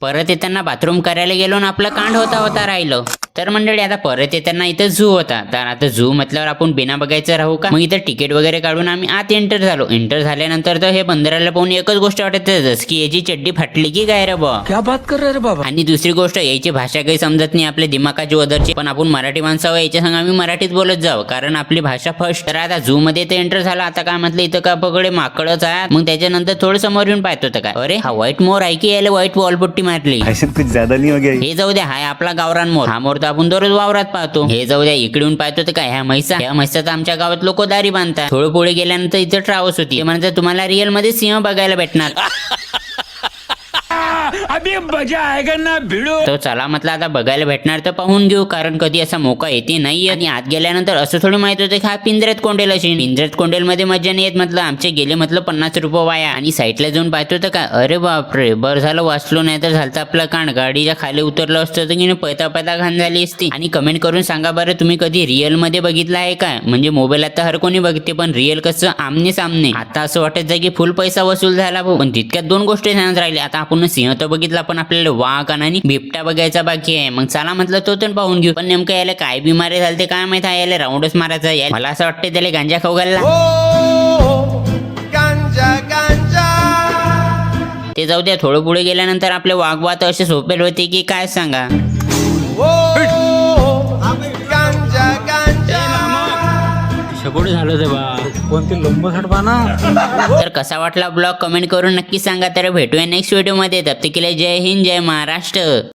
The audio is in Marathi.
परत येताना बाथरूम करायला गेलो ना आपलं कांड होता राहिलं. तर मंडळी आता परत येताना इथं झू होता. तर आता झू म्हटल्यावर आपण बिना बघायचं राहू का? मग इथं तिकीट वगैरे काढून आम्ही आत एंटर झालो. एंटर झाल्यानंतर तर हे बंदराला पाहून एकच गोष्ट वाटत जस की याची चड्डी फाटली की काय रे बा, क्या बात कर रहे रे बाबा. आणि दुसरी गोष्ट याची भाषा काही समजत नाही आपल्या दिमागाची वदरची. पण आपण मराठी माणसावं याच्या संग आम्ही मराठीत बोलत जावं कारण आपली भाषा फर्स्ट. तर आता झू मध्ये तर एंटर झाला. आता काय म्हटलं इथं का पकडे माकडच आहे. मग त्याच्यानंतर थोडं समोर येऊन पाहत होतं काय, अरे हा व्हाईट मोर आहे की याला व्हाईट वॉलपट्टी मारली. कुछ ज्यादा नहीं हो गया. हे जाऊ द्या, हाय आपला गावरान मोर. हा मोर तर आपण दररोज वावरात पाहतो. हे जाऊ द्या, इकडून पाहतो तर काय ह्या म्हैसा आमच्या गावात लोक दारी बांधतात. थोडं पुढे गेल्यानंतर इथं ट्रॅव्हल्स होती. म्हणजे तुम्हाला रिअल मध्ये सिंह बघायला भेटणार. अभी मजा आएगा ना भिडो. तो चला म्हटलं आता बघायला भेटणार तर पाहून घेऊ कारण कधी असा मोका येते नाही. आणि आत गेल्यानंतर असं थोडं माहित होतं की हा पिंजऱ्यात कोंडेल असेल. पिंजऱ्यात कोंडेल मध्ये मजा नाही येत. म्हटलं आमचे गेले म्हटलं 50 रुपये वाया. आणि साईडला जाऊन पाहतो तर काय, अरे बापरे बरं झालं वाचलो, नाही तर झालं आपलं कांड. गाडीच्या खाली उतरलं असतं तर की पैता घाण झाली असती. आणि कमेंट करून सांगा बरं तुम्ही कधी रिअल मध्ये बघितलं आहे काय? म्हणजे मोबाईलात तर हर कोणी बघते पण रिअल कसं आमने सामने. आता असं वाटत की फुल पैसा वसूल झाला भाऊ. पण तितक्यात दोन गोष्टी ध्यानात राहिल्या. आता आपण सिंह तर बघितला पण आपल्याला वाघ आणि बिबट्या बघायचा बाकी आहे. मग चला म्हटलं तो तर पाहून घेऊ. पण नेमकं याला काय बिमारी झाली ते काय माहित आहे. याला राऊंडच मारायचा. मला असं वाटतं त्याला गांजा खाऊ घालला. ते जाऊ द्या, थोडं पुढे गेल्यानंतर आपले वाघवात असे सोपेल होते की काय सांगा. कुठे झालं ते बा, कोणते लोंबसट पाना. तर कसा वाटला ब्लॉग कमेंट करून नक्की सांगा. तर भेटूया नेक्स्ट व्हिडिओ मध्ये. तब तक के लिए जय हिंद जय महाराष्ट्र.